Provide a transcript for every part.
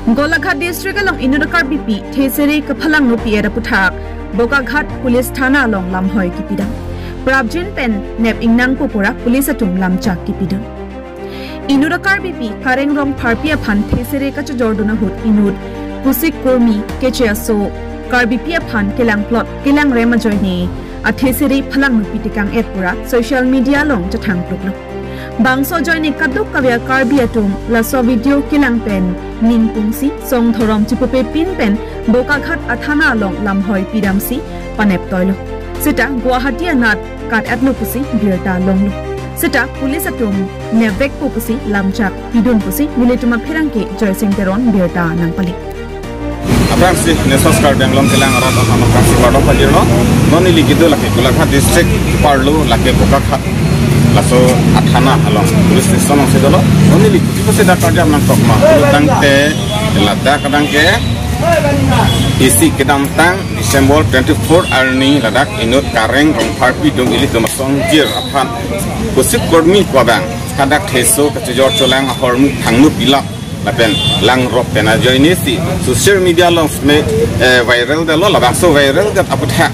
Golaghat district along Inudakar BP Theseri Kapalang no Piera Putak Bokaghat Police Thana along Lamhoy Kipidang Prabjin Pen Nep Ingnang Pupura Police Atum Lamchak Kipidang Inudakar BP Kareng Rong Parpia Pan Theseri Kachajorduna Hut Inud Pusik Kurmi Kecheaso Karbipia Pan Kilang Plot Kilang Rema Joyne Atheseri Phalang no Pitikang Etpura social media long Chatang Pluklo Bangso join kaduk kavya karbi atum laso video kilang pen nin pungsi song thorom chipupe pin pen Bokaghat athana long lamhoy pidamsi panep toilo sita Guwahati anat kat atlo pusi birta longlo sita police atum nevek pusi lamchak pidun pusi milituma phirangke joy sing teron birta nang pali Apransi Nesos Kardang Long Kilang Rata Sama Kasi Parlo Pajirno Noni Ligido Lake Golaghat District Parlo Lake Bokaghat Laso Athana along police station ang sidolo only tipo seda karja nang tokma tang te lada kadang ke isi kedam tang December 24 arni ladak inut kareng rong parpi dong ili tomasong jir aphan kusip kormi kwabang kadak theso kachjor cholang hormu thangnu bila lapen lang rop pena joini si social media long me viral dalo labang so viral gat aputha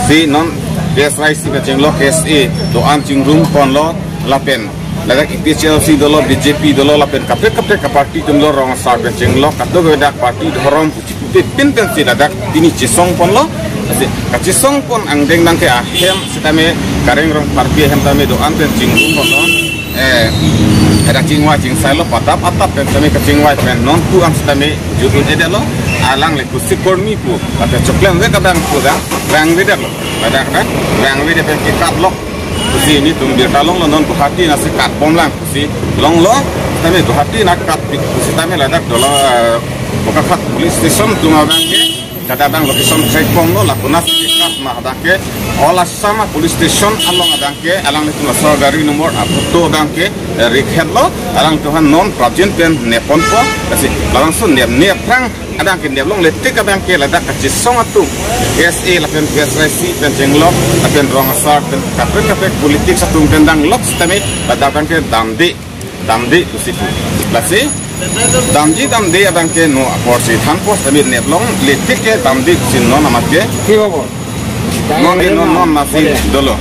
si non PSIC kacing lo KSA doan cingrum pon lo lapen ladak ITCLC dolo BJP dolo lapen kapre parti tumlo rong sar kacing lo kadog wedak parti dorom puci pin si ladak tini cisong pon lo kacisong pon angdeng nang ke ahem sitame kareng rong parti hem tame doan pen cingrum pon lo ada cingwa cingsai lo patap pen tame kacingwa pen non tu ang sitame judul edelo alang le kusik kormi pu ada coklat we kadang puda rang we lo ada kan rang we pen kikat lo kusi ini tum bir talong lo non Guwahati nasi kat bom lang kusi long lo tame Guwahati nak kat kusi tame ladak dolo Bokaghat police station tungabang ke kadang location check bom lo lakunas kikat mah ke olah sama police station along adangke alang itu masuk gari nomor foto adangke rikhet lo alang tuhan non prabjin pen nepon po kasi langsung nep prang adangke nep long letik adangke ladak kacisong atu SA lapen PSIC pen jenglok lapen rongsar pen kapre politik satu pendang lok stame adangke damdi kusipu lasi damdi adangke no aporsi thanpo stame nep long letik ke damdi kusin non amatke non masih dulu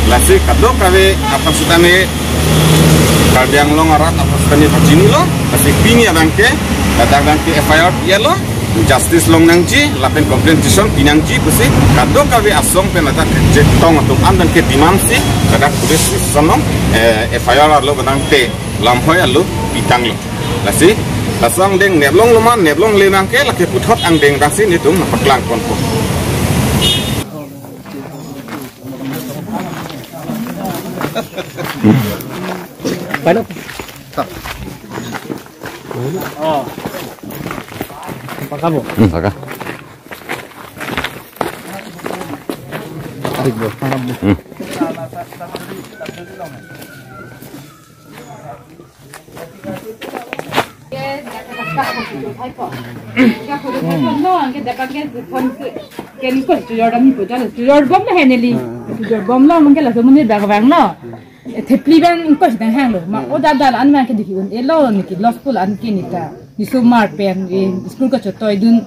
lasi kadok kami apa sutane kardiang long arat apa sutane pacini lo lasi pingi abangke datang ke FIR ya lo justice long nangji lapen compensation pinangji kusi kadok kami asong penata jetong atau andan ke dimansi kadak tulis sonom FIR lo batang te lamhoy lo pitang lo lasi lasang deng neblong luman neblong lenangke laki puthot ang deng dasi itu napaklang konpo Paano? Oh. Pakai mo? Pakai. Tarik mo. Parang mo. Thepli bang ingko sidang hang lo ma o dal an man ke dikhi elo niki law school an ke nita nisu mar pen school ka chotoi dun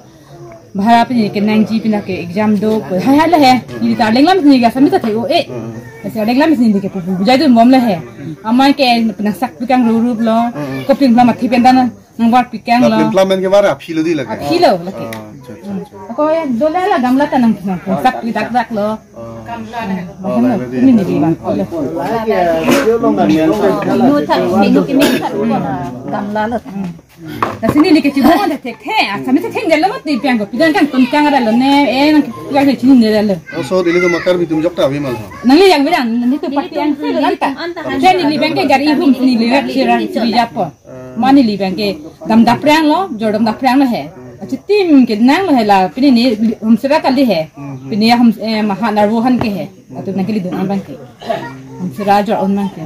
bhara pe ke nangji pina ke exam do ha la he ni ta lenglam ni ga samita thai o e asa lenglam ni ke pu bujai dun mom la he amai ke pina sak pikang rurup lo koping la ma thipen dana nang war pikang lo implement ke bara philo di lagi philo lagi ko ya dola la gamla ta nang sak dak dak lo ini nih bang. Nah sini nih kecil banget tek sampai tek jalan mat di piang kopi dan kan tumpang ada lo ne nang piang kecil ni ada lo. Oh so ini tu makar bitum jok tahu malah. Nanti yang bilang nanti tu pasti yang sih lanta. Jadi li bangke gari hum ni lihat sirah siapa. Mana li bangke dam daprang lo, jodam daprang lo he. अच्छा team के नाम है ला पिने ने हम सेवा कर ली है पिने हम महानरवोहन के है तो ना के लिए दोनों बन के हम सेवा जो उनमें के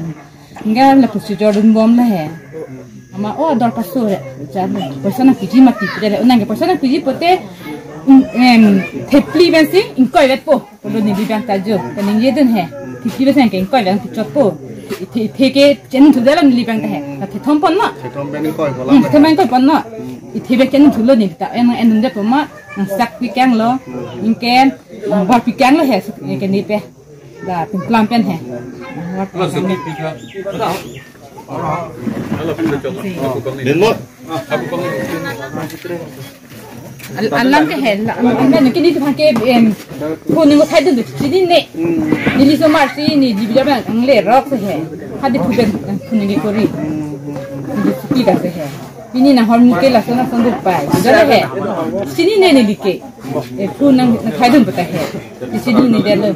इंगा ला प्रोसीजर उन बम ला है हम ओ दर पासो है जान पर्सनल पीजी मत पीजे उन के पर्सनल पीजी पोते थेपली बेसिंग इनको इवेट पो बोलो निबी बैंक ताजो तो निये दिन है थेपली बेसिंग के इनको इवेट पिचो पो थे के चेन थुदेला निली बैंक है थे थम पन ना थे थम बेनी कोई बोला थे बैंक कोई पन ना Ithibe ken thulo ni ta en nde poma sak pi kang lo inken ba pi kang lo he ken ni pe da pin plan pen he alam ke he men ke ni ta ke ko ni ko thai du chi ni ne ni li so mar si ni di bi ba ang le rok se he ha di thu ben khu ni ko ri di ka se he ini na horm ke la sona sandu pai jara he sini ne ne dike e pu nang khai dum pata he sini ne de lo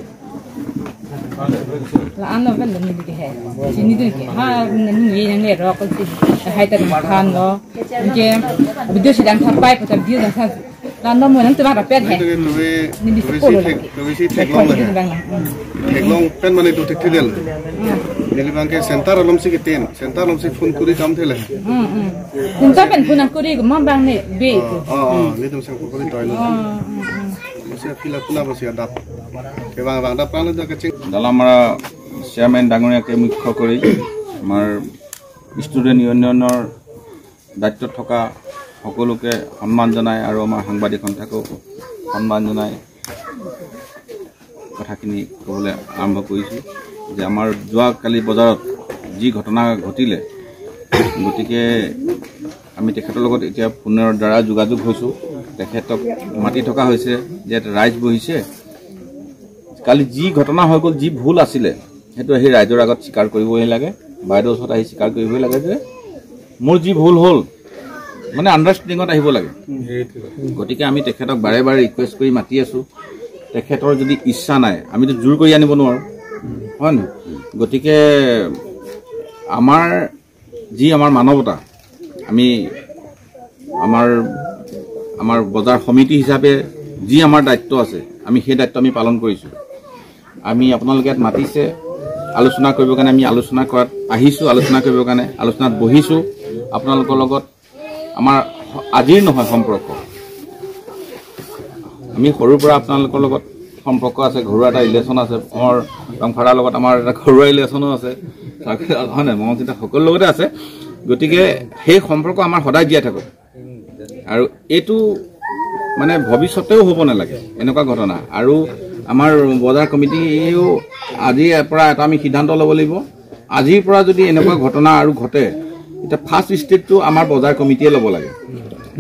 la an no vel ne dike he sini du ke ha ne ni yang le ro ko si hai ta khan lo ke video si dang thapai pata video dang sa la no mo nang ta ba pet he ni di ko lo si thek long pen mane do thek thilel Nili bangke sentar alom si kiten, sentar alom si phone kuri kam thele. Kunta pen phone kuri ko mam bang ne be. Ni tum sang kuri toy lo. Masih pila pula masih ada. Ke bang dap kan da kecing. Dalam chairman Dangoria ke মুখ্য কৰি আমাৰ student ইউনিয়নৰ দায়িত্ব থকা সকলোকে সন্মান জনাই আৰু আমাৰ সাংবাদিক সন্থাকো সন্মান জনাই কথাখিনি ক'বলৈ আৰম্ভ কৰিছো যে আমাৰ যোৱাকালি বজাৰত যি ঘটনা ঘটিলে গতিকে আমি তেখেতৰ লগত এতিয়া পুনৰ দ্বাৰা যোগাযোগ হৈছো তেখেতক মাতি থকা হৈছে যে ৰাইজ বহিছে কালি যি ঘটনা হৈ গ'ল যি ভুল আছিলে হেতু এই ৰাইজৰ আগত স্বীকাৰ কৰিবই লাগে বাইদেউৰ ওচৰত আহি স্বীকাৰ কৰিবই লাগে যে মোৰ যি ভুল হ'ল মানে আন্ডাৰষ্টেণ্ডিঙত আহিব লাগে গতিকে আমি তেখেতক বাৰে বাৰে ৰিকুৱেষ্ট কৰি মাতি আছো তেখেতৰ যদি ইচ্ছা নাই আমিতো জোৰ কৰি আনিব নোৱাৰো হয় না গতিকে আমাৰ যি আমাৰ মানৱতা আমি আমাৰ বজাৰ সমিতি হিচাপে যি আমাৰ দায়িত্ব আছে আমি সেই দায়িত্ব আমি পালন কৰিছো আমি আপোনালোকে মাতিছে আলোচনা কৰিবৰ কাৰণে আমি আলোচনা কৰাত আহিছো আলোচনা কৰিবৰ কাৰণে আলোচনাত বহিছো আপোনালোকৰ লগত আমাৰ আজিৰ নহয় সম্পৰ্ক আমি সৰুৰ পৰা আপোনালোকৰ লগত সম্পৰ্ক আছে ঘৰুৱা এটা ৰিলেশ্যন আছে আমাৰ ৰংফাৰাৰ লগত আমাৰ এটা ঘৰুৱা ৰিলেশ্যনো আছে হয় না মনজিতা সকলো লগতে আছে গতিকে সেই সম্পৰ্ক আমাৰ সদায় জীয়াই থাকক আৰু এইটো মানে ভৱিষ্যতেও হ'ব নালাগে এনেকুৱা ঘটনা আৰু আমাৰ বজাৰ কমিটিও আজিৰ পৰা এটা আমি সিদ্ধান্ত ল'ব লাগিব আজিৰ পৰা যদি এনেকুৱা ঘটনা আৰু ঘটে এটা ফাৰ্ষ্ট ষ্টেপটো আমাৰ বজাৰ কমিটিয়ে ল'ব লাগে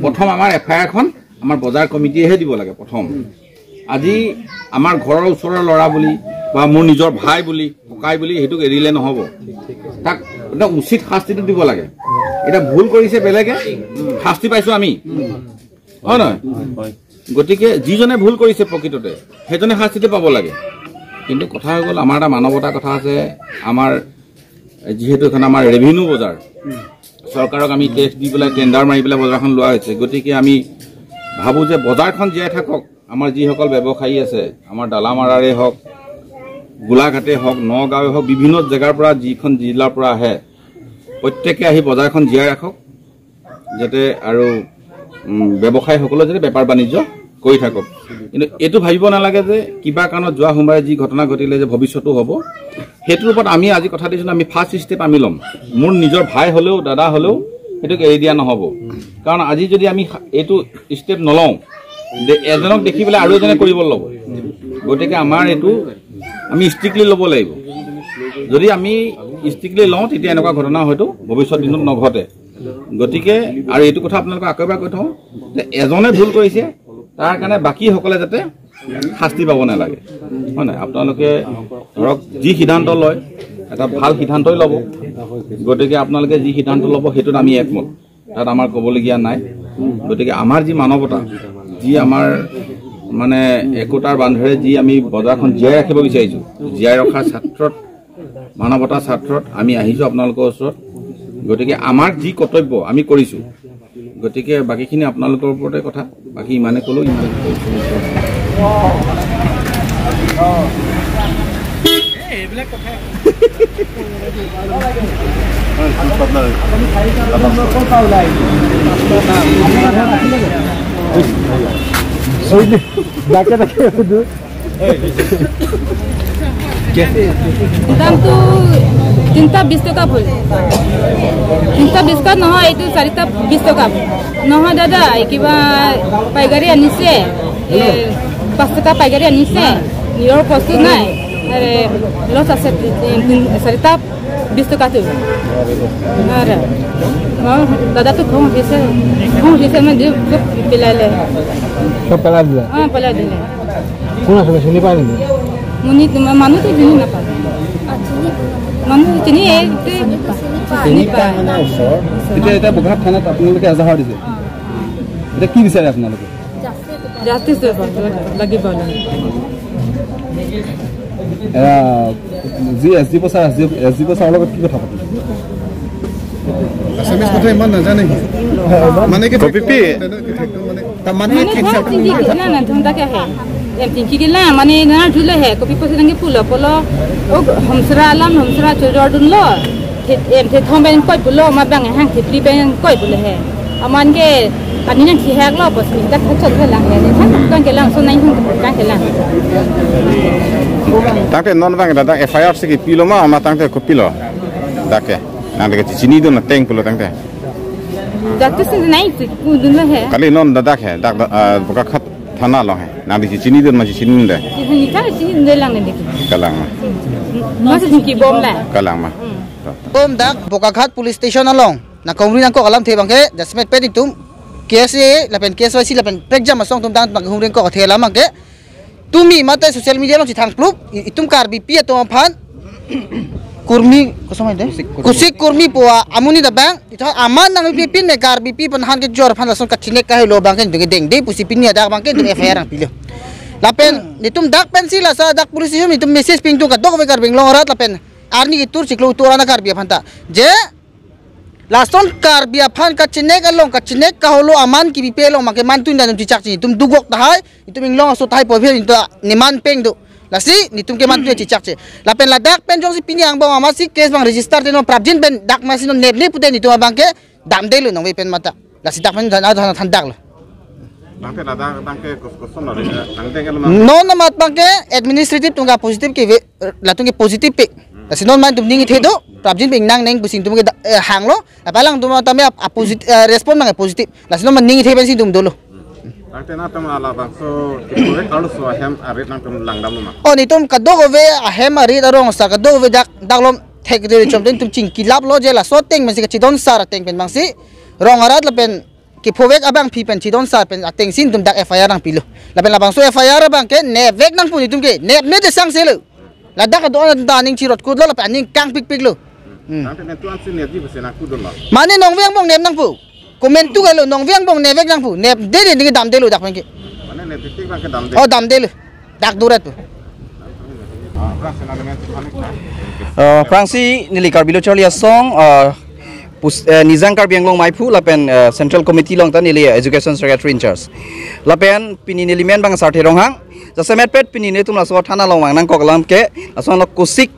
প্ৰথম আমাৰ এফআইআৰখন আমাৰ বজাৰ কমিটিয়েহে দিব লাগে প্ৰথম আজি আমাৰ ঘৰৰ ওচৰৰ ল'ৰা বুলি বা মোৰ নিজৰ ভাই বুলি ককাই বুলি হেতুক এৰিলে নহব তাক এটা উচিত শাস্তিটো দিব লাগে এটা ভুল কৰিছে বেলেগে শাস্তি পাইছো আমি হয় নহয় গতিকে যিজনে ভুল কৰিছে প্ৰকৃততে সেইজনে শাস্তিটো পাব লাগে কিন্তু কথা হৈ গ'ল আমাৰ এটা মানৱতাৰ কথা আছে আমাৰ যিহেতু এখন আমাৰ ৰেভিনিউ বজাৰ চৰকাৰক আমি টেক্স দি পেলাই টেণ্ডাৰ মাৰি পেলাই বজাৰখন লোৱা হৈছে গতিকে আমি ভাবো যে বজাৰখন জীয়াই থাকক আমাৰ যিসকল ব্যৱসায়ী আছে আমাৰ ডালামাৰাৰে হওক গোলাঘাটে হওক নগাঁৱে হওক বিভিন্ন জেগাৰ পৰা যিখন জিলাৰ পৰা আহে প্ৰত্যেকে আহি বজাৰখন জীয়াই ৰাখক যাতে আৰু ব্যৱসায়ীসকলে যাতে বেপাৰ বাণিজ্য কৰি থাকক কিন্তু এইটো ভাবিব নালাগে যে কিবা কাৰণত যোৱা সোমবাৰে যি ঘটনা ঘটিলে যে ভৱিষ্যতো হ'ব সেইটোৰ ওপৰত আমি আজি কথা দিছোঁ আমি ফাৰ্ষ্ট ষ্টেপ আমি ল'ম মোৰ নিজৰ ভাই হ'লেও দাদা হ'লেও সেইটোক এৰি দিয়া নহ'ব কাৰণ আজি যদি আমি এইটো ষ্টেপ নলওঁ এজনক দেখি পেলাই আৰু এজনে কৰিব ল'ব গতিকে আমাৰ এইটো আমি ষ্ট্ৰিক্টলি ল'ব লাগিব যদি আমি ষ্ট্ৰিক্টলি লওঁ তেতিয়া এনেকুৱা ঘটনা হয়তো ভৱিষ্যত দিনত নঘটে গতিকে আৰু এইটো কথা আপোনালোকক আকৌ এবাৰ কৈ থওঁ যে এজনে ভুল কৰিছে তাৰ কাৰণে বাকীসকলে যাতে শাস্তি পাব নালাগে হয় নাই আপোনালোকে ধৰক যি সিদ্ধান্ত লয় এটা ভাল সিদ্ধান্তই ল'ব গতিকে আপোনালোকে যি সিদ্ধান্ত ল'ব সেইটোত আমি একমত তাত আমাৰ ক'বলগীয়া নাই গতিকে আমাৰ যি মানৱতা যি আমাৰ মানে একতাৰ বান্ধেৰে যি আমি বজাৰখন জীয়াই ৰাখিব বিচাৰিছোঁ জীয়াই ৰখাৰ ছাত্ৰত মানৱতা ছাত্ৰত আমি আহিছোঁ আপোনালোকৰ ওচৰত গতিকে আমাৰ যি কৰ্তব্য আমি কৰিছোঁ গতিকে বাকীখিনি আপোনালোকৰ ওপৰতে কথা বাকী ইমানে ক'লো ইমানে Jacket দাম তো 320 টাকা ফুল 320 টাকা নহয় এইটো 420 টাকা নহয় দাদা কিবা পাইকারি আনিছে 5 টাকা পাইকারি আনিছে নিয়ৰ বস্তু নাই আরে লস আছে 420 টাকা তো আরে দাদা তো ঘুম গেছে মানে পেলালে সব পেলা দিলা পেলা দিলে কোন আছে চিনি পাই নি মুনি মানুহ তো চিনি না পায় মানুহ চিনি চিনি পায় এটা বগাহাট থানাত আপোনালোকে এজাহাৰ দিছে এটা কি বিচাৰে আপোনালোকে জাস্টিস লাগিব জি এসডি ছাৰৰ লগত কি কথা পাতিছে আসামিজ কথা ইমান নাজানে মানে কি কপিপি মানে না না ধন্দা কে হে em tinggi gila mane na dhule he kopi posi nange pula polo o hamsra alam hamsra chojor dun lo em the thomben koi pulo ma bang hang thi pri ben koi pule he aman ke ani nan thi hak lo bos ni tak chol ke lang he than kan ke lang so nai hun kan ke lang tangte non bang da FIR se ki pilo ma ama tangte ko pilo dake nang de chini do na teng pulo tangte dakte sin nai se ku dun lo he kali non da dak he dak boka khat thana lo he nang de chini do ma chini de ni ka chini de lang ne ki kalang ma ma se ki bom la kalang ma Tom dak Bokakhat police station along na kongri nang ko alam the bangke jasmet pe tum kese lapen KYC lapen pekjam asong tum dang bang hungren ko thela mangke tumi mate social media lo chithang plup itum kar BP to phan kurmi kosomai de kusik kurmi poa amuni da bang ito aman nang pipin ne kar BP pan han ke jor phan asong ka thine ka lo bang ken deng de pusi pin da bang ken FIR ang pilo lapen nitum dak pensila sa dak police station nitum message ping tu ka dok ve kar bing long rat lapen arni ki tur siklo turana kar biya phanta je laston kar biya phan ka chine ka holo aman ki bipe lo make man tun da tum chichak chi tum dugok da hai itum inglong so thai po phe to niman peng do lasi nitum ke man tu chichak che lapen la dak pen jong si pinyang bang ama si case bang register de no prabjin ben dak masin no nebli pute ni to bang ke dam de lo no pen mata lasi dak pen than dak lo tangte la da tangke ko son na tangte ke no na mat bang ke administrative tunga positive ke la tunge positive pe lasi non man tum ningi thedo prabjin bing nang neng busing tum ke hang lo apalang tum ta me positive respond mang positive lasi non man ningi the ben sing tum dolo tangte na tam ala bang so ke kalu so hem arit nang tum langdam ma o ni tum ka do ve a hem ari darong sa ka do ve dak lom thek de chom den tum ching kilap lo je la so teng men se ka chidon sar teng pen bang si rong arat la pen ki phowek abang phi pen chidon sar pen ateng sin tum dak FIR nang pilo la pen la bang so FIR bang ke ne vek nang pu ni tum ke ne me de sang se lo la dak do da ning chirot kud lo la pen ning kang pik lo tangte ne tu an sin ne di bese na kudon la mane nong veng bong nem nang pu comment tu galo nong veng bong ne vek nang pu ne de de ni dam de lo dak pen ke mane ne tik bang ke dam de o dam de lo dak durat pu Frangsi nili karbilo charlia song nizang karbiang long maipu lapen central committee long ta nili education secretary in charge lapen pini nili men bang sarte ronghang jasemet pet pini ne tum la so thana long mang nang koklam ke asong lo kusik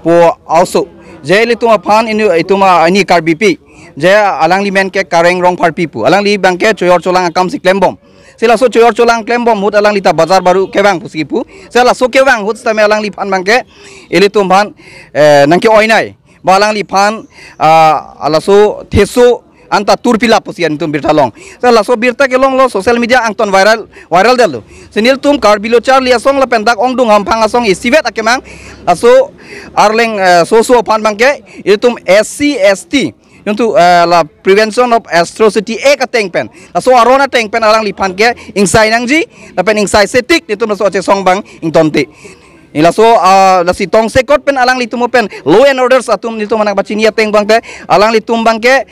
po also jeli tuma phan inu ituma ani karbipi je alang li men ke kareng rong phar pipu alang li bang ke choyor cholang akam siklembom sila so choyor cholang klembom hut alang lita bazar baru kebang pusipu sila so kebang hut stame alang li phan bang ke eli tum phan nang ke oinai balang li phan alaso theso anta turpila pusian tum birtalong sila so birta ke long lo social media angton viral delu senil tum karbilo charlia song la pendak ongdung hampang asong isivet akemang aso arleng so phan bang ke eli tum SC ST yuntu la prevention of atrocity ek ateng pen so arona teng pen alang lipan ke insai nangji la pen insai setik nitum so che song bang ing tonti ila so la si tong sekot pen alang litum pen law and order satum nitum manak bachini ateng bang te alang litum bang ke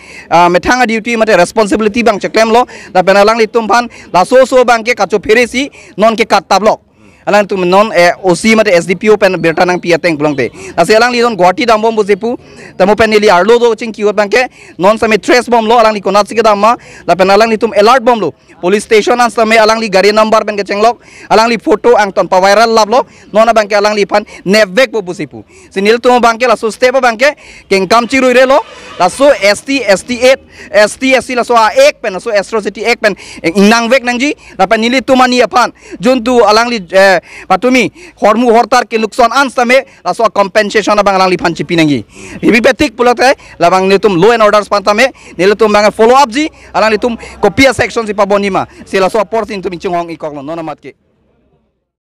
methanga duty mate responsibility bang cheklem lo la pen alang litum phan la so bang ke kacho feresi non ke kat tablok alang tum non OC mate SDPO pen bertanang piateng pulangte ase alang li don Guwahati dambom bujepu tamo pen li arlo do ching kiwat bangke non same trace bom lo alang li konat sike damma la pen alang li tum alert bom lo police station an same alang li gari number pen ke chenglok alang li photo ang ton pa viral lab lo non bangke alang li pan nevek bo bujepu sinil tum bangke la so step bangke keng kam chiru re lo la so ST 8 ST la so a ek pen so atrocity ek pen inang vek nangji la pen nili tumani apan juntu alang li patumi hormu hortar ke lukson ans tame laso compensation abang lang lipan cipinangi hibi betik pulote labang nitum law and orders pantame nilutum bang follow up ji alang nitum kopia section si pabonima sila so portin tum chunghong ikoklon nona matke